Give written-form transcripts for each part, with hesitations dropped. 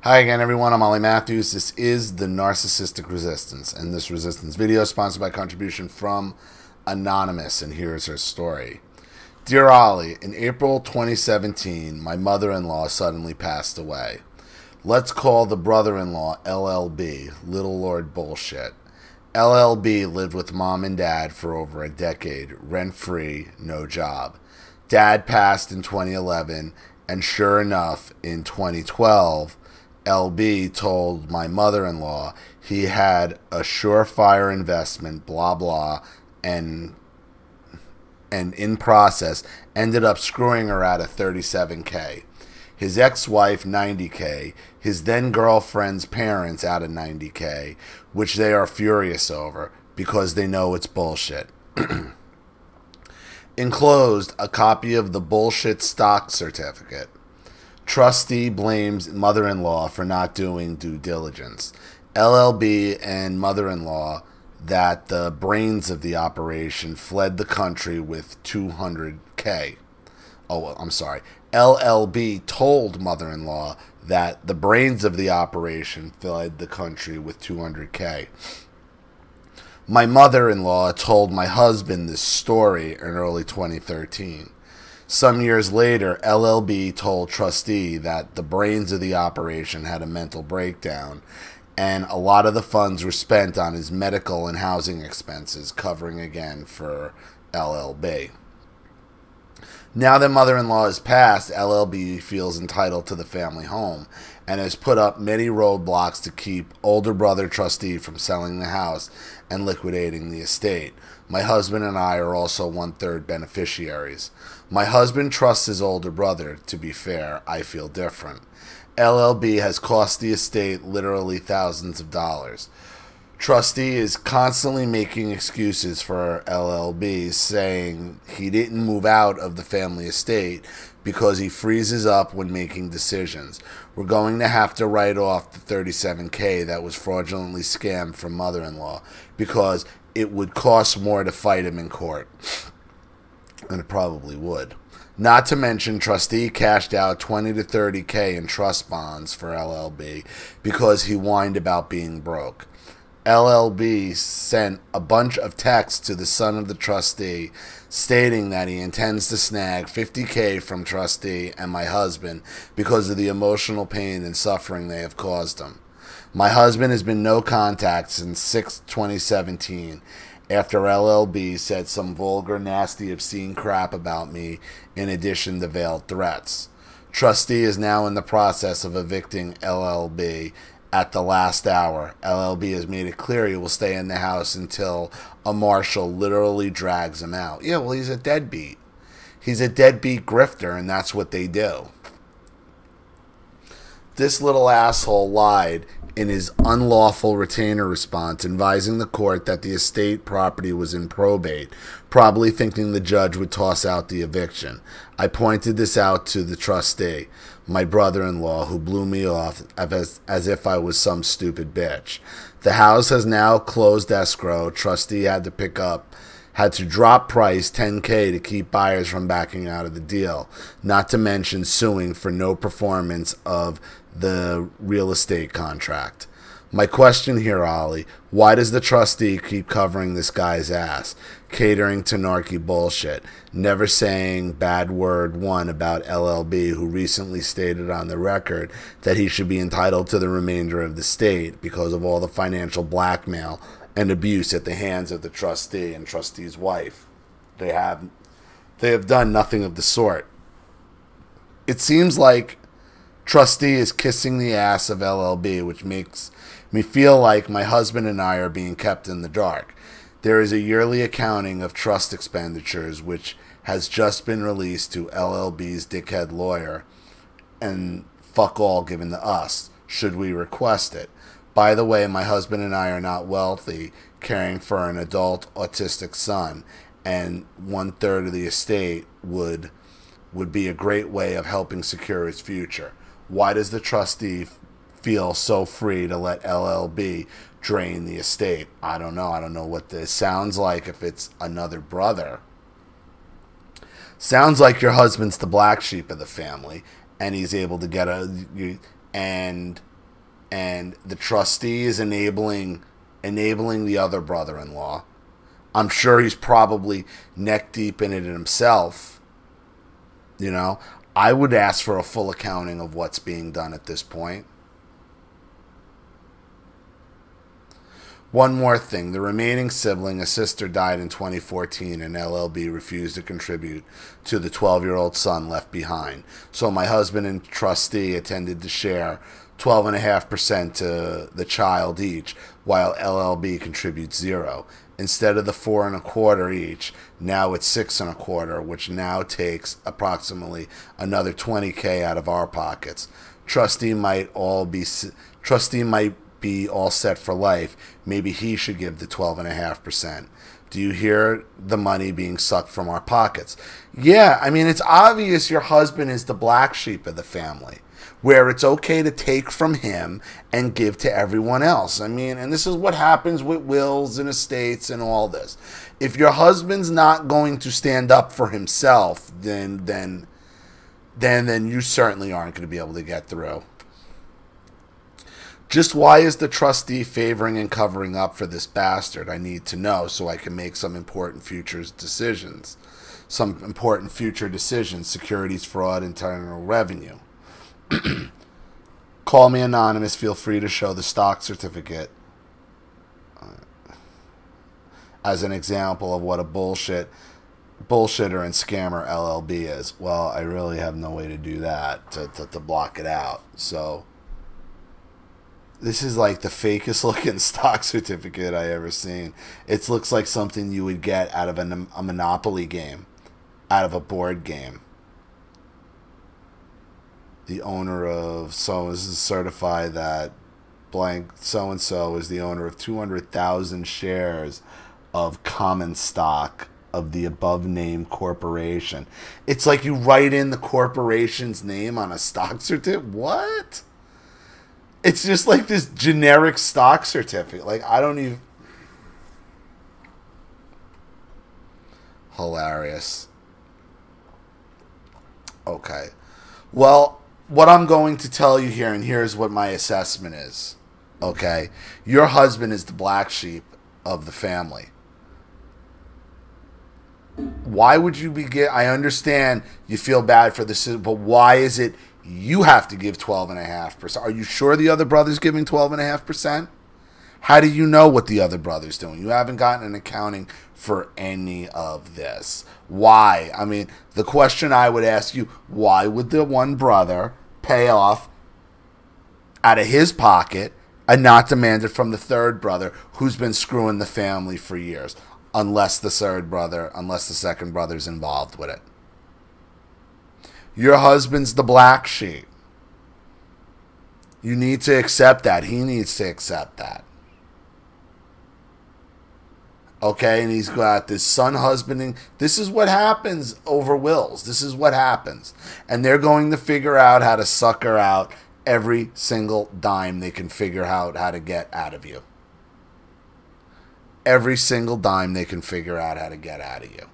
Hi again, everyone. I'm Ollie Matthews. This is the Narcissistic Resistance, and this resistance video is sponsored by contribution from Anonymous, and here's her story. Dear Ollie, in April 2017, my mother-in-law suddenly passed away. Let's call the brother-in-law LLB, Little Lord Bullshit. LLB lived with mom and dad for over a decade, rent-free, no job. Dad passed in 2011, and sure enough, in 2012, LB told my mother-in-law he had a surefire investment, blah, blah, and in process ended up screwing her out of $37K. His ex-wife, $90K. His then-girlfriend's parents out of $90K, which they are furious over because they know it's bullshit. Enclosed, a copy of the bullshit stock certificate. Trustee blames mother-in-law for not doing due diligence. LLB and mother-in-law that the brains of the operation fled the country with $200K. Oh, I'm sorry. LLB told mother-in-law that the brains of the operation fled the country with $200K. My mother-in-law told my husband this story in early 2013. Some years later, LLB told trustee that the brains of the operation had a mental breakdown, and a lot of the funds were spent on his medical and housing expenses, covering again for LLB. Now that mother-in-law has passed, LLB feels entitled to the family home and has put up many roadblocks to keep older brother trustee from selling the house and liquidating the estate. My husband and I are also one-third beneficiaries. My husband trusts his older brother. To be fair, I feel different. LLB has cost the estate literally thousands of dollars. Trustee is constantly making excuses for LLB, saying he didn't move out of the family estate because he freezes up when making decisions. We're going to have to write off the $37K that was fraudulently scammed from mother-in-law because it would cost more to fight him in court. And it probably would. Not to mention, trustee cashed out $20 to $30K in trust bonds for LLB because he whined about being broke. LLB sent a bunch of texts to the son of the trustee stating that he intends to snag $50K from trustee and my husband because of the emotional pain and suffering they have caused him. My husband has been no contact since 6/2017 after LLB said some vulgar, nasty, obscene crap about me in addition to veiled threats. Trustee is now in the process of evicting LLB at the last hour. LLB has made it clear he will stay in the house until a marshal literally drags him out. Yeah, well, he's a deadbeat. He's a deadbeat grifter, and that's what they do. This little asshole lied in his unlawful retainer response, advising the court that the estate property was in probate, probably thinking the judge would toss out the eviction. I pointed this out to the trustee, my brother-in-law, who blew me off as if I was some stupid bitch. The house has now closed escrow. Trustee had to drop price $10K to keep buyers from backing out of the deal, not to mention suing for no performance of the real estate contract. My question here, Ollie, why does the trustee keep covering this guy's ass, catering to narky bullshit, never saying bad word one about LLB, who recently stated on the record that he should be entitled to the remainder of the estate because of all the financial blackmail and abuse at the hands of the trustee and trustee's wife? They have done nothing of the sort. It seems like trustee is kissing the ass of LLB, which makes me feel like my husband and I are being kept in the dark. There is a yearly accounting of trust expenditures which has just been released to LLB's dickhead lawyer, and fuck all given to us, should we request it. By the way, my husband and I are not wealthy, caring for an adult autistic son, and 1/3 of the estate would be a great way of helping secure his future. Why does the trustee feel so free to let LLB drain the estate? I don't know. I don't know what this sounds like. If it's another brother, sounds like your husband's the black sheep of the family, and he's able to get and and the trustee is enabling the other brother-in-law. I'm sure he's probably neck deep in it himself. You know, I would ask for a full accounting of what's being done at this point. One more thing. The remaining sibling, a sister, died in 2014, and LLB refused to contribute to the 12-year-old son left behind. So my husband and trustee intended to share 12.5% to the child each, while LLB contributes 0. Instead of the 4.25 each, now it's 6.25, which now takes approximately another $20K out of our pockets. Trustee might be all set for life. Maybe he should give the 12.5%. Do you hear the money being sucked from our pockets? Yeah, I mean, it's obvious your husband is the black sheep of the family, where it's okay to take from him and give to everyone else. I mean, and this is what happens with wills and estates and all this. If your husband's not going to stand up for himself, then you certainly aren't going to be able to get through. Just why is the trustee favoring and covering up for this bastard? I need to know so I can make some important future decisions. Securities fraud, internal revenue. Call me anonymous. Feel free to show the stock certificate as an example of what a bullshitter and scammer LLB is. Well, I really have no way to do that to block it out. So this is like the fakest looking stock certificate I ever seen. It looks like something you would get out of a Monopoly game, out of a board game. The owner of so-and-so is certified that blank so-and-so is the owner of 200,000 shares of common stock of the above-named corporation. It's like you write in the corporation's name on a stock certificate. What? It's just like this generic stock certificate. Like, I don't even... Hilarious. Okay. Well, what I'm going to tell you here, and here's what my assessment is. Okay? Your husband is the black sheep of the family. Why would you be... I understand you feel bad for this, but why is it you have to give 12.5%? Are you sure the other brother's giving 12.5%? How do you know what the other brother's doing? You haven't gotten an accounting for any of this. Why? I mean, the question I would ask you, why would the one brother pay off out of his pocket and not demand it from the third brother who's been screwing the family for years? Unless the second brother's involved with it. Your husband's the black sheep. You need to accept that. He needs to accept that. Okay, and he's got this son husbanding. This is what happens over wills. This is what happens. And they're going to figure out how to sucker out every single dime they can figure out how to get out of you. Every single dime they can figure out how to get out of you.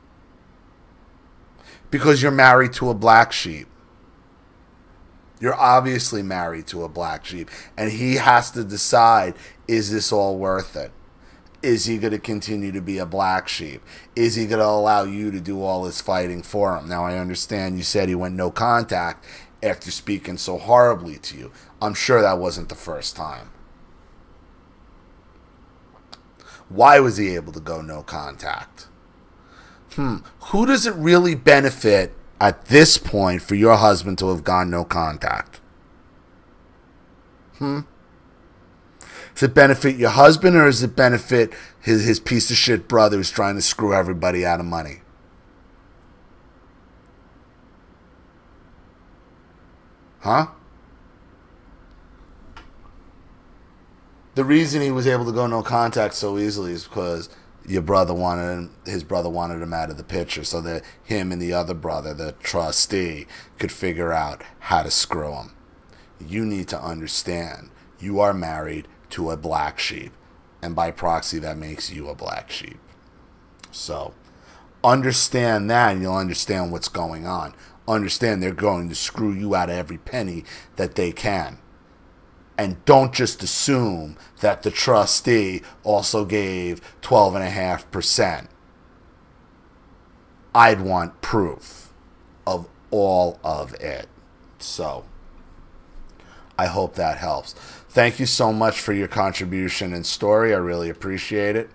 Because you're married to a black sheep. You're obviously married to a black sheep. And he has to decide, is this all worth it? Is he going to continue to be a black sheep? Is he going to allow you to do all his fighting for him? Now, I understand you said he went no contact after speaking so horribly to you. I'm sure that wasn't the first time. Why was he able to go no contact? Who does it really benefit at this point for your husband to have gone no contact? Does it benefit your husband, or does it benefit his piece of shit brother who's trying to screw everybody out of money? Huh? The reason he was able to go no contact so easily is because his brother wanted him out of the picture so that him and the other brother, the trustee, could figure out how to screw him. You need to understand, you are married to a black sheep, and by proxy that makes you a black sheep. So understand that, and you'll understand what's going on. Understand they're going to screw you out of every penny that they can. And don't just assume that the trustee also gave 12.5%. I'd want proof of all of it. So I hope that helps. Thank you so much for your contribution and story. I really appreciate it.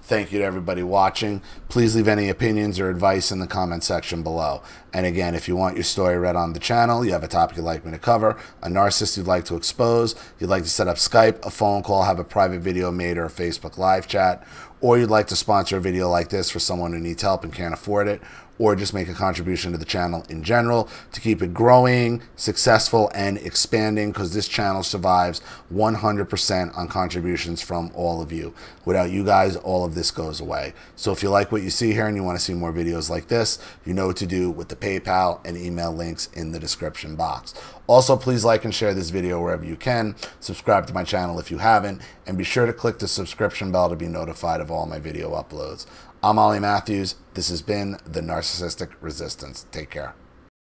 Thank you to everybody watching. Please leave any opinions or advice in the comment section below. And again, if you want your story read on the channel, you have a topic you'd like me to cover, a narcissist you'd like to expose, you'd like to set up Skype, a phone call, have a private video made, or a Facebook live chat, or you'd like to sponsor a video like this for someone who needs help and can't afford it, or just make a contribution to the channel in general to keep it growing, successful, and expanding, because this channel survives 100% on contributions from all of you. Without you guys, all of this goes away. So if you like what you see here and you want to see more videos like this, you know what to do with the PayPal and email links in the description box. Also, please like and share this video wherever you can. Subscribe to my channel if you haven't, and be sure to click the subscription bell to be notified of all my video uploads. I'm Ollie Matthews. This has been The Narcissistic Resistance. Take care.